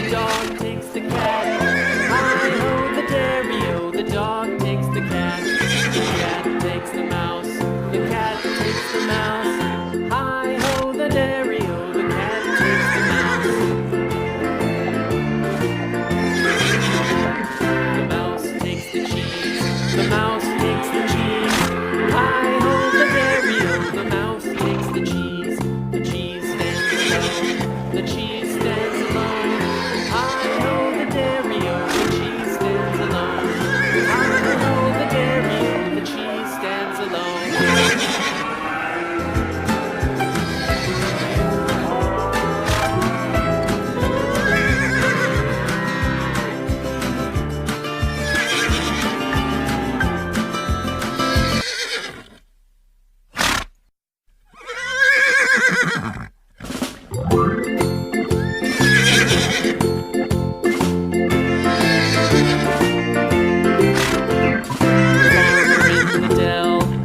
the dog takes the cat. Hi-ho, the dairy-o, the dog takes the cat. The cat takes the mouse, the cat takes the mouse. Hi-ho, the dairy-o, the cat takes the mouse. The mouse takes the cheese, the mouse takes the cheese. Hi-ho, the dairy-o, the mouse takes the cheese. The cheese stands alone, the cheese stands alone. Hi-ho, the dairy-o, the cheese stands alone. Hi-ho, the dairy-o, the cheese stands alone.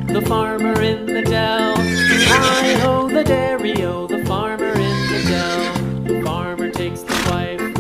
The farmer in the dell. Hi-ho, the dairy-o, the farmer in the dell. The farmer takes the wife,